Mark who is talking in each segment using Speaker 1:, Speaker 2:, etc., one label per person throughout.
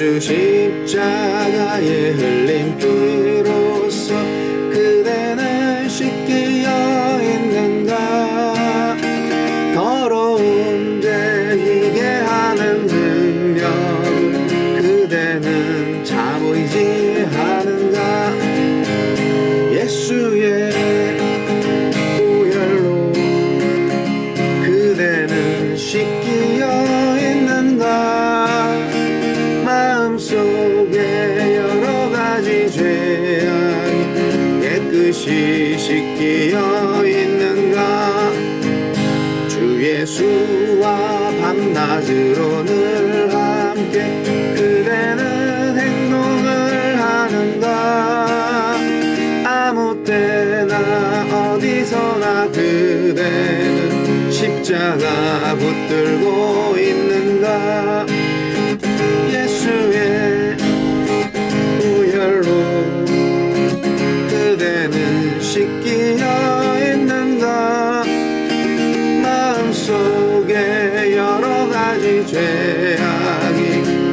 Speaker 1: 예수 십자가에 흘린 피로써 그대는 씻기어 있는가. 더러운 죄 이게 하는 능력을 그대는 자 보이지 않은가. 예수의 보혈로 그대는 씻기어 있는가. 마음속에 여러가지 죄악이 깨끗이 씻기어 있는가. 주 예수와 밤낮으로 늘 함께 그대는 행동을 하는가. 아무 때나 어디서나 그대는 십자가 붙들고 있는가. 예수의 보혈로 그대는 씻기어 있는가. 마음속에 여러가지 죄악이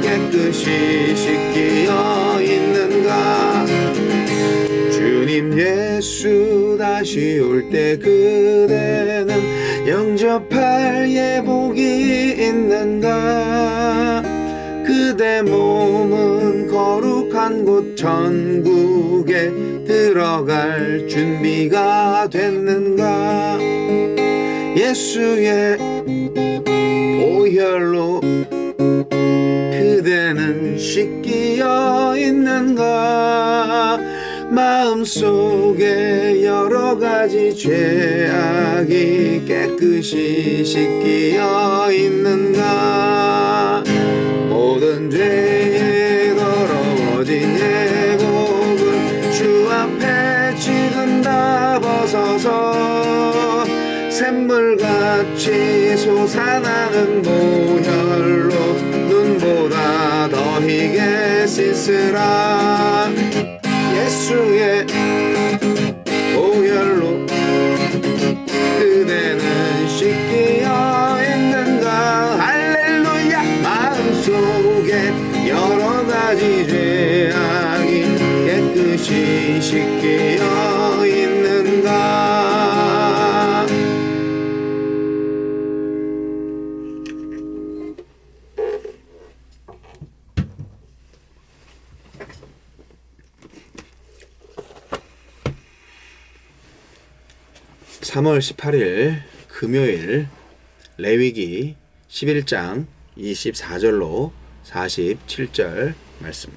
Speaker 1: 깨끗이 씻기어 있는가. 주님 예수 다시 올 때 그대는 영접할 예복이 있는가. 그대 몸은 거룩한 곳 천국에 들어갈 준비가 됐는가. 예수의 보혈로 그대는 씻기어 있는가. 마음속에 여러가지 죄악이 깨끗이 씻기어 있는가. 모든 죄에 더러워진 예복을 주 앞에 지금 다 벗어서 샘물같이 솟아나는 보혈로 눈보다 더 희게 씻으라. 예수의 보혈로 그대는 씻기어 있는가. 할렐루야. 마음속에 여러가지 죄악이 깨끗이 씻기어 있는가. 3월 18일 금요일 레위기 11장 24절로 47절 말씀.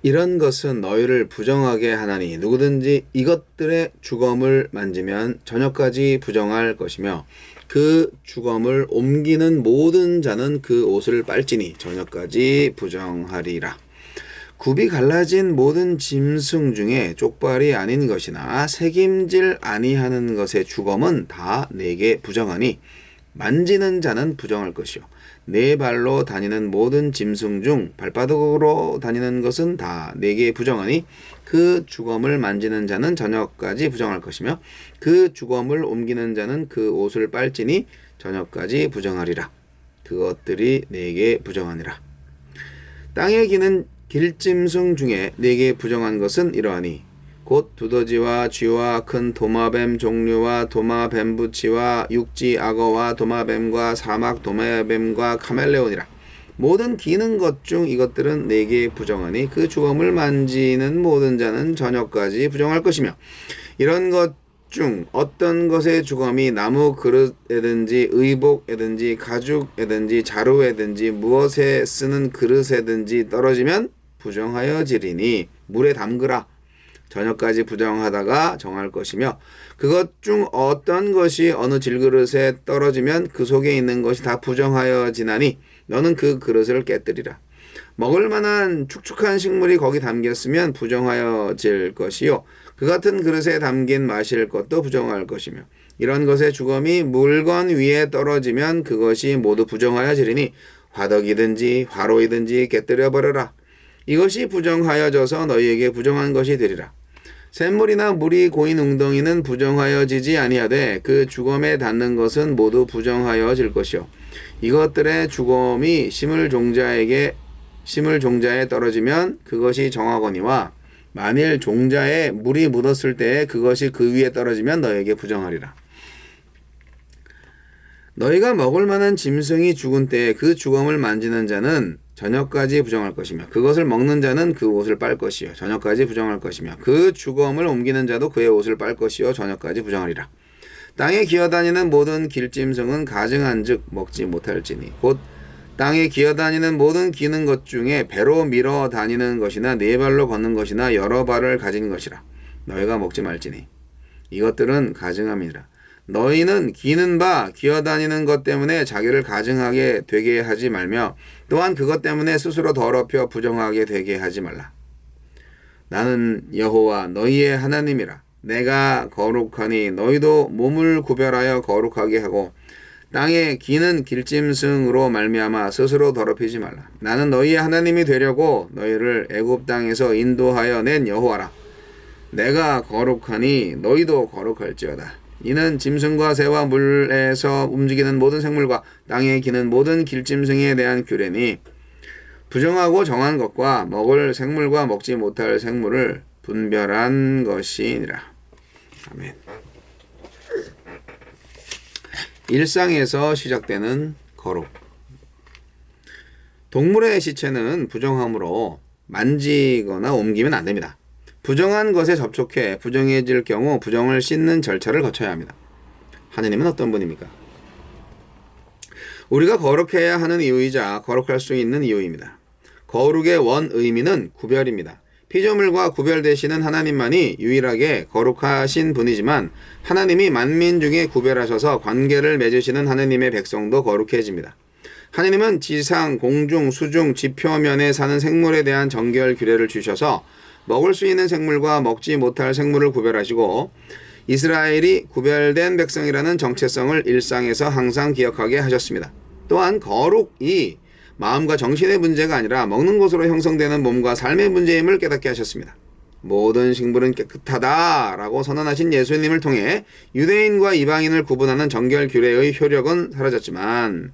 Speaker 1: 이런 것은 너희를 부정하게 하나니 누구든지 이것들의 주검을 만지면 저녁까지 부정할 것이며 그 주검을 옮기는 모든 자는 그 옷을 빨지니 저녁까지 부정하리라. 굽이 갈라진 모든 짐승 중에 족발이 아닌 것이나 새김질 아니하는 것의 주검은 다 내게 부정하니 만지는 자는 부정할 것이요 네 발로 다니는 모든 짐승 중 발바닥으로 다니는 것은 다 내게 부정하니 그 주검을 만지는 자는 저녁까지 부정할 것이며 그 주검을 옮기는 자는 그 옷을 빨지니 저녁까지 부정하리라. 그것들이 내게 부정하니라. 땅에 기는 길짐승 중에 내게 부정한 것은 이러하니 곧 두더지와 쥐와 큰 도마뱀 종류와 도마뱀부치와 육지 악어와 도마뱀과 사막 도마뱀과 카멜레온이라. 모든 기는 것 중 이것들은 내게 부정하니 그 주검을 만지는 모든 자는 저녁까지 부정할 것이며 이런 것 중 어떤 것의 주검이 나무 그릇에든지 의복에든지 가죽에든지 자루에든지 무엇에 쓰는 그릇에든지 떨어지면 부정하여지리니 물에 담그라. 저녁까지 부정하다가 정할 것이며 그것 중 어떤 것이 어느 질그릇에 떨어지면 그 속에 있는 것이 다 부정하여지나니 너는 그 그릇을 깨뜨리라. 먹을 만한 축축한 식물이 거기 담겼으면 부정하여질 것이요 그 같은 그릇에 담긴 마실 것도 부정할 것이며 이런 것의 주검이 물건 위에 떨어지면 그것이 모두 부정하여지리니 화덕이든지 화로이든지 깨뜨려 버려라. 이것이 부정하여져서 너희에게 부정한 것이 되리라. 샘물이나 물이 고인 웅덩이는 부정하여지지 아니하되 그 주검에 닿는 것은 모두 부정하여질 것이요 이것들의 주검이 심을 종자에 떨어지면 그것이 정하거니와 만일 종자에 물이 묻었을 때에 그것이 그 위에 떨어지면 너에게 부정하리라. 너희가 먹을 만한 짐승이 죽은 때에 그 주검을 만지는 자는 저녁까지 부정할 것이며 그것을 먹는 자는 그 옷을 빨 것이요 저녁까지 부정할 것이며 그 주검을 옮기는 자도 그의 옷을 빨 것이요 저녁까지 부정하리라. 땅에 기어다니는 모든 길짐승은 가증한즉 먹지 못할지니 곧 땅에 기어다니는 모든 기는 것 중에 배로 밀어 다니는 것이나 네 발로 걷는 것이나 여러 발을 가진 것이라. 너희가 먹지 말지니 이것들은 가증함이니라. 너희는 기는 바 기어다니는 것 때문에 자기를 가증하게 되게 하지 말며 또한 그것 때문에 스스로 더럽혀 부정하게 되게 하지 말라. 나는 여호와 너희의 하나님이라. 내가 거룩하니 너희도 몸을 구별하여 거룩하게 하고 땅에 기는 길짐승으로 말미암아 스스로 더럽히지 말라. 나는 너희의 하나님이 되려고 너희를 애굽 땅에서 인도하여 낸 여호와라. 내가 거룩하니 너희도 거룩할지어다. 이는 짐승과 새와 물에서 움직이는 모든 생물과 땅에 기는 모든 길짐승에 대한 규례니 부정하고 정한 것과 먹을 생물과 먹지 못할 생물을 분별한 것이니라. 아멘. 일상에서 시작되는 거룩. 동물의 시체는 부정함으로 만지거나 옮기면 안 됩니다. 부정한 것에 접촉해 부정해질 경우 부정을 씻는 절차를 거쳐야 합니다. 하느님은 어떤 분입니까? 우리가 거룩해야 하는 이유이자 거룩할 수 있는 이유입니다. 거룩의 원 의미는 구별입니다. 피조물과 구별되시는 하나님만이 유일하게 거룩하신 분이지만 하나님이 만민 중에 구별하셔서 관계를 맺으시는 하나님의 백성도 거룩해집니다. 하나님은 지상, 공중, 수중, 지표면에 사는 생물에 대한 정결 규례를 주셔서 먹을 수 있는 생물과 먹지 못할 생물을 구별하시고 이스라엘이 구별된 백성이라는 정체성을 일상에서 항상 기억하게 하셨습니다. 또한 거룩이 마음과 정신의 문제가 아니라 먹는 것으로 형성되는 몸과 삶의 문제임을 깨닫게 하셨습니다. 모든 식물은 깨끗하다라고 선언하신 예수님을 통해 유대인과 이방인을 구분하는 정결 규례의 효력은 사라졌지만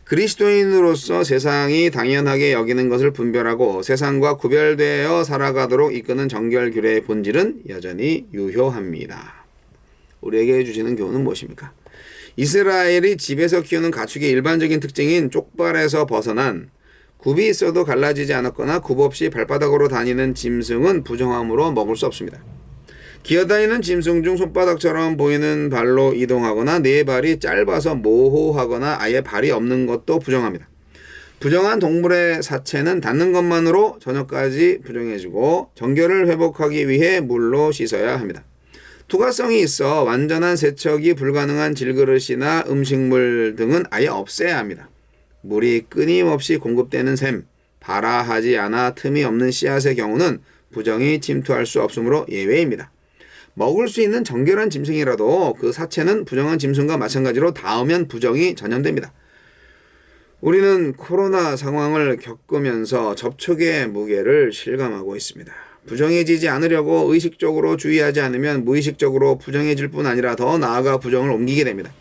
Speaker 1: 그리스도인으로서 세상이 당연하게 여기는 것을 분별하고 세상과 구별되어 살아가도록 이끄는 정결 규례의 본질은 여전히 유효합니다. 우리에게 주시는 교훈은 무엇입니까? 이스라엘이 집에서 키우는 가축의 일반적인 특징인 쪽발에서 벗어난 굽이 있어도 갈라지지 않았거나 굽 없이 발바닥으로 다니는 짐승은 부정함으로 먹을 수 없습니다. 기어다니는 짐승 중 손바닥처럼 보이는 발로 이동하거나 네 발이 짧아서 모호하거나 아예 발이 없는 것도 부정합니다. 부정한 동물의 사체는 닿는 것만으로 저녁까지 부정해지고 정결을 회복하기 위해 물로 씻어야 합니다. 투과성이 있어 완전한 세척이 불가능한 질그릇이나 음식물 등은 아예 없애야 합니다. 물이 끊임없이 공급되는 샘, 발화하지 않아 틈이 없는 씨앗의 경우는 부정이 침투할 수 없으므로 예외입니다. 먹을 수 있는 정결한 짐승이라도 그 사체는 부정한 짐승과 마찬가지로 닿으면 부정이 전염됩니다. 우리는 코로나 상황을 겪으면서 접촉의 무게를 실감하고 있습니다. 부정해지지 않으려고 의식적으로 주의하지 않으면 무의식적으로 부정해질 뿐 아니라 더 나아가 부정을 옮기게 됩니다.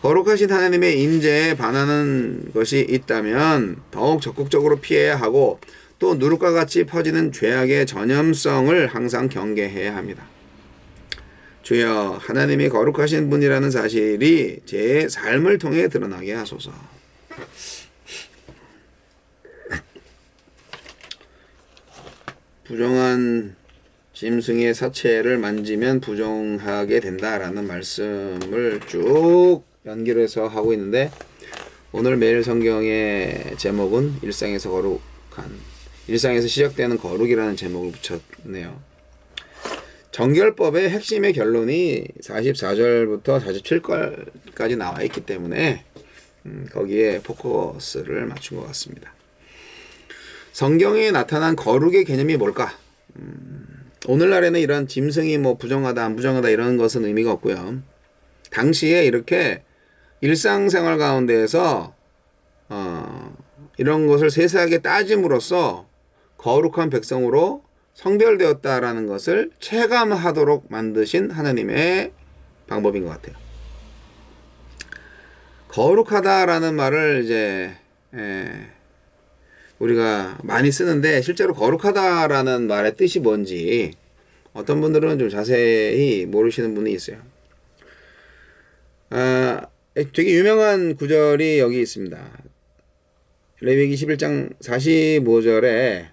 Speaker 1: 거룩하신 하나님의 임재에 반하는 것이 있다면 더욱 적극적으로 피해야 하고 또 누룩과 같이 퍼지는 죄악의 전염성을 항상 경계해야 합니다. 주여, 하나님이 거룩하신 분이라는 사실이 제 삶을 통해 드러나게 하소서. 부정한 짐승의 사체를 만지면 부정하게 된다라는 말씀을 쭉 연결해서 하고 있는데 오늘 매일 성경의 제목은 일상에서 시작되는 거룩이라는 제목을 붙였네요. 정결법의 핵심의 결론이 44절부터 47절까지 나와 있기 때문에 거기에 포커스를 맞춘 것 같습니다. 성경에 나타난 거룩의 개념이 뭘까? 오늘날에는 이런 짐승이 부정하다 안 부정하다 이런 것은 의미가 없고요. 당시에 이렇게 일상생활 가운데에서 이런 것을 세세하게 따짐으로써 거룩한 백성으로 성별되었다라는 것을 체감하도록 만드신 하나님의 방법인 것 같아요. 거룩하다라는 말을 이제 우리가 많이 쓰는데 실제로 거룩하다라는 말의 뜻이 뭔지 어떤 분들은 좀 자세히 모르시는 분이 있어요. 되게 유명한 구절이 여기 있습니다. 레위기 21장 45절에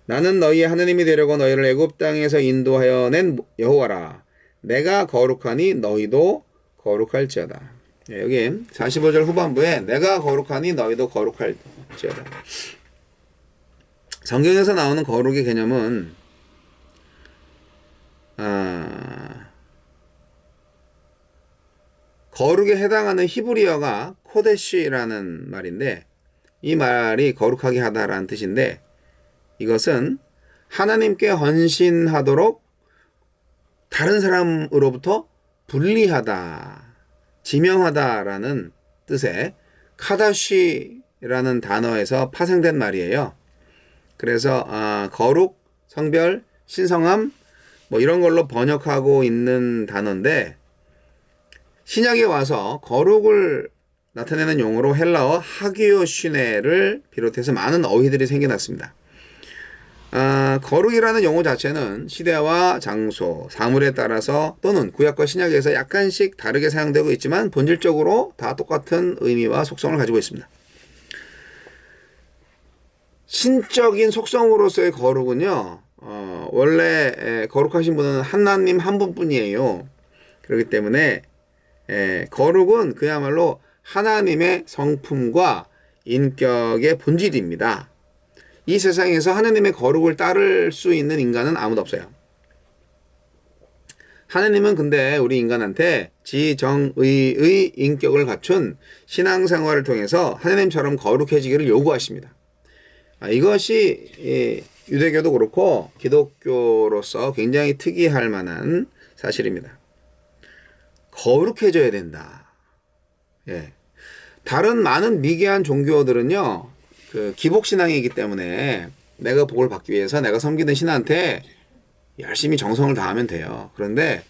Speaker 1: 나는 너희의 하나님이 되려고 너희를 애굽 땅에서 인도하여 낸 여호와라. 내가 거룩하니 너희도 거룩할지어다. 여기 45절 후반부에 내가 거룩하니 너희도 거룩할지어다. 성경에서 나오는 거룩의 개념은 거룩에 해당하는 히브리어가 코데시라는 말인데 이 말이 거룩하게 하다라는 뜻인데 이것은 하나님께 헌신하도록 다른 사람으로부터 분리하다, 지명하다라는 뜻의 카다시라는 단어에서 파생된 말이에요. 그래서 거룩, 성별, 신성함 뭐 이런 걸로 번역하고 있는 단어인데 신약에 와서 거룩을 나타내는 용어로 헬라어 하기오시네를 비롯해서 많은 어휘들이 생겨났습니다. 거룩이라는 용어 자체는 시대와 장소, 사물에 따라서 또는 구약과 신약에서 약간씩 다르게 사용되고 있지만 본질적으로 다 똑같은 의미와 속성을 가지고 있습니다. 신적인 속성으로서의 거룩은요, 원래 거룩하신 분은 하나님 한 분뿐이에요. 그렇기 때문에 거룩은 그야말로 하나님의 성품과 인격의 본질입니다. 이 세상에서 하나님의 거룩을 따를 수 있는 인간은 아무도 없어요. 하나님은 근데 우리 인간한테 지정의의 인격을 갖춘 신앙생활을 통해서 하나님처럼 거룩해지기를 요구하십니다. 이것이 유대교도 그렇고 기독교로서 굉장히 특이할 만한 사실입니다. 거룩해져야 된다. 다른 많은 미개한 종교들은요, 기복신앙이기 때문에 내가 복을 받기 위해서 내가 섬기는 신한테 열심히 정성을 다하면 돼요. 그런데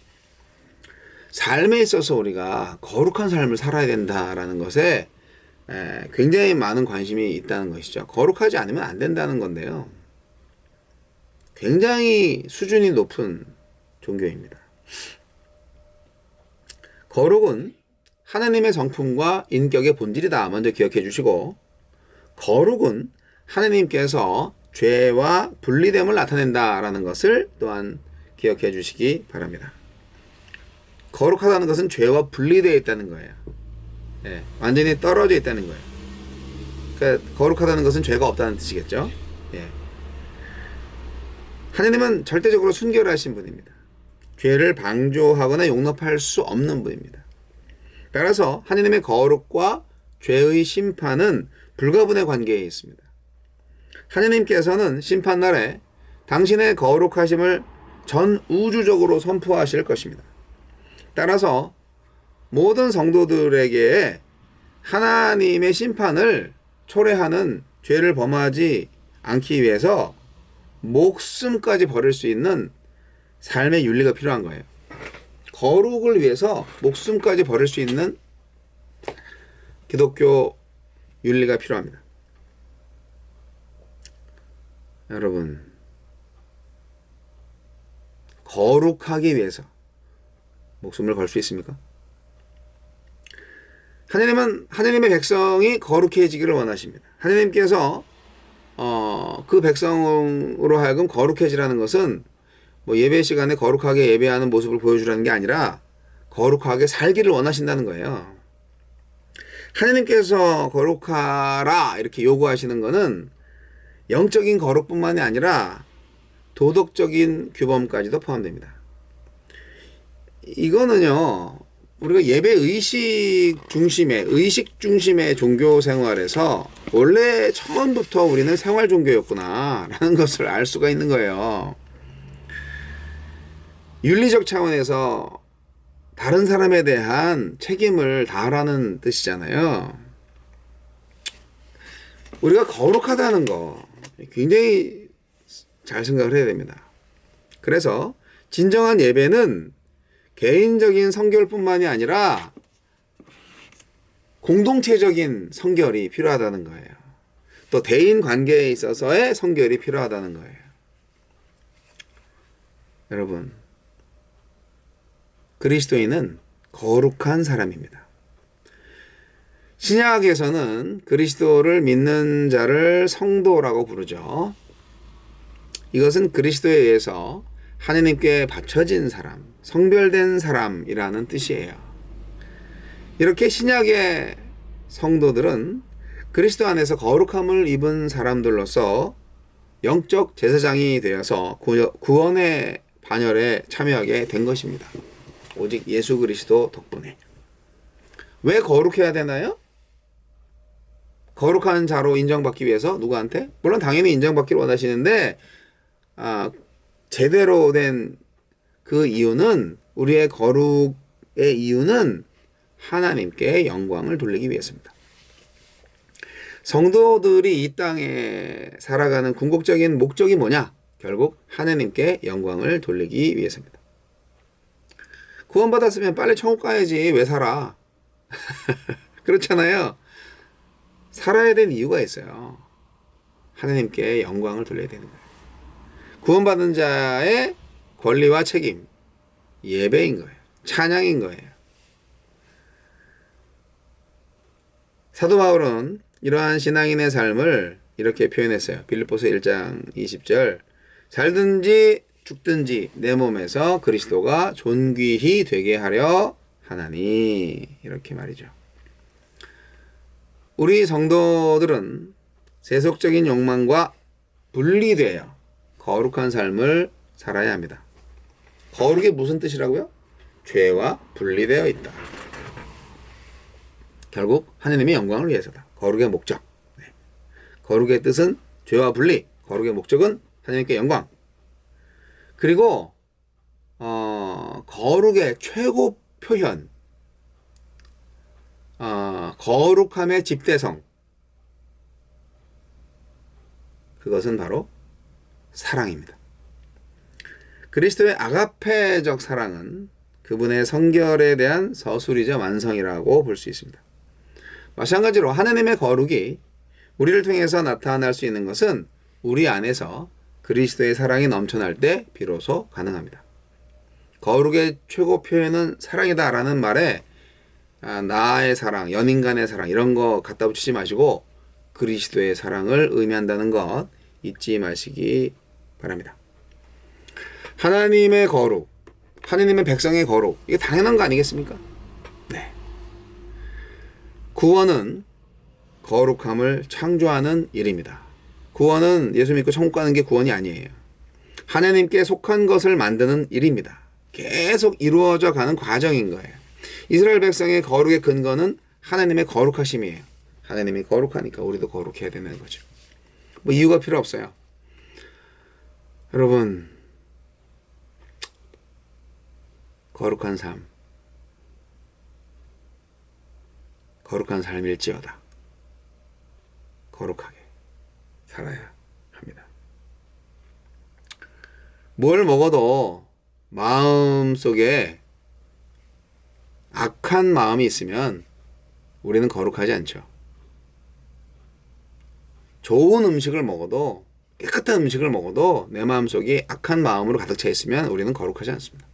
Speaker 1: 삶에 있어서 우리가 거룩한 삶을 살아야 된다라는 것에 굉장히 많은 관심이 있다는 것이죠. 거룩하지 않으면 안 된다는 건데요. 굉장히 수준이 높은 종교입니다. 거룩은 하나님의 성품과 인격의 본질이다. 먼저 기억해 주시고 거룩은 하나님께서 죄와 분리됨을 나타낸다라는 것을 또한 기억해 주시기 바랍니다. 거룩하다는 것은 죄와 분리되어 있다는 거예요. 완전히 떨어져 있다는 거예요. 그러니까 거룩하다는 것은 죄가 없다는 뜻이겠죠. 하나님은 절대적으로 순결하신 분입니다. 죄를 방조하거나 용납할 수 없는 분입니다. 따라서 하나님의 거룩과 죄의 심판은 불가분의 관계에 있습니다. 하나님께서는 심판날에 당신의 거룩하심을 전 우주적으로 선포하실 것입니다. 따라서 모든 성도들에게 하나님의 심판을 초래하는 죄를 범하지 않기 위해서 목숨까지 버릴 수 있는 삶의 윤리가 필요한 거예요. 거룩을 위해서 목숨까지 버릴 수 있는 기독교 윤리가 필요합니다. 여러분, 거룩하기 위해서 목숨을 걸 수 있습니까? 하나님은 하나님의 백성이 거룩해지기를 원하십니다. 하나님께서 그 백성으로 하여금 거룩해지라는 것은 뭐 예배 시간에 거룩하게 예배하는 모습을 보여주라는 게 아니라 거룩하게 살기를 원하신다는 거예요. 하나님께서 거룩하라 이렇게 요구하시는 것은 영적인 거룩뿐만이 아니라 도덕적인 규범까지도 포함됩니다. 이거는요, 우리가 예배 의식 중심의 종교 생활에서 원래 처음부터 우리는 생활 종교였구나 라는 것을 알 수가 있는 거예요. 윤리적 차원에서 다른 사람에 대한 책임을 다하라는 뜻이잖아요. 우리가 거룩하다는 거 굉장히 잘 생각을 해야 됩니다. 그래서 진정한 예배는 개인적인 성결뿐만이 아니라 공동체적인 성결이 필요하다는 거예요. 또 대인 관계에 있어서의 성결이 필요하다는 거예요. 여러분, 그리스도인은 거룩한 사람입니다. 신약에서는 그리스도를 믿는 자를 성도라고 부르죠. 이것은 그리스도에 의해서 하나님께 바쳐진 사람, 성별된 사람이라는 뜻이에요. 이렇게 신약의 성도들은 그리스도 안에서 거룩함을 입은 사람들로서 영적 제사장이 되어서 구원의 반열에 참여하게 된 것입니다. 오직 예수 그리스도 덕분에. 왜 거룩해야 되나요? 거룩한 자로 인정받기 위해서 누구한테? 물론 당연히 인정받기를 원하시는데 제대로 된 그 이유는, 우리의 거룩의 이유는 하나님께 영광을 돌리기 위해서입니다. 성도들이 이 땅에 살아가는 궁극적인 목적이 뭐냐? 결국 하나님께 영광을 돌리기 위해서입니다. 구원받았으면 빨리 천국 가야지. 왜 살아? 그렇잖아요. 살아야 될 이유가 있어요. 하나님께 영광을 돌려야 되는 거예요. 구원받은 자의 권리와 책임, 예배인 거예요. 찬양인 거예요. 사도 바울은 이러한 신앙인의 삶을 이렇게 표현했어요. 빌립보서 1장 20절, 살든지 죽든지 내 몸에서 그리스도가 존귀히 되게 하려 하나니, 이렇게 말이죠. 우리 성도들은 세속적인 욕망과 분리되어 거룩한 삶을 살아야 합니다. 거룩이 무슨 뜻이라고요? 죄와 분리되어 있다. 결국 하나님의 영광을 위해서다. 거룩의 목적. 거룩의 뜻은 죄와 분리, 거룩의 목적은 하나님께 영광. 그리고 거룩의 최고 표현, 거룩함의 집대성, 그것은 바로 사랑입니다. 그리스도의 아가페적 사랑은 그분의 성결에 대한 서술이자 완성이라고 볼 수 있습니다. 마찬가지로 하나님의 거룩이 우리를 통해서 나타날 수 있는 것은 우리 안에서 그리스도의 사랑이 넘쳐날 때 비로소 가능합니다. 거룩의 최고 표현은 사랑이다라는 말에 나의 사랑, 연인 간의 사랑 이런 거 갖다 붙이지 마시고 그리스도의 사랑을 의미한다는 것 잊지 마시기 바랍니다. 하나님의 거룩, 하나님의 백성의 거룩, 이게 당연한 거 아니겠습니까? 네. 구원은 거룩함을 창조하는 일입니다. 구원은 예수 믿고 천국 가는 게 구원이 아니에요. 하나님께 속한 것을 만드는 일입니다. 계속 이루어져 가는 과정인 거예요. 이스라엘 백성의 거룩의 근거는 하나님의 거룩하심이에요. 하나님이 거룩하니까 우리도 거룩해야 되는 거죠. 뭐 이유가 필요 없어요. 여러분, 거룩한 삶, 거룩한 삶일지어다. 거룩하게 살아야 합니다. 뭘 먹어도 마음속에 악한 마음이 있으면 우리는 거룩하지 않죠. 좋은 음식을 먹어도, 깨끗한 음식을 먹어도 내 마음속이 악한 마음으로 가득 차 있으면 우리는 거룩하지 않습니다.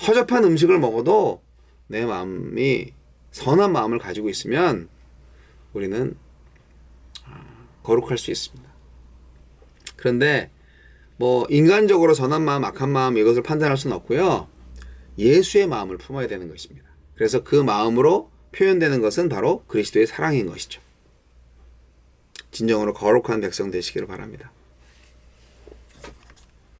Speaker 1: 허접한 음식을 먹어도 내 마음이 선한 마음을 가지고 있으면 우리는 거룩할 수 있습니다. 그런데 뭐 인간적으로 선한 마음, 악한 마음 이것을 판단할 수는 없고요. 예수의 마음을 품어야 되는 것입니다. 그래서 그 마음으로 표현되는 것은 바로 그리스도의 사랑인 것이죠. 진정으로 거룩한 백성 되시기를 바랍니다.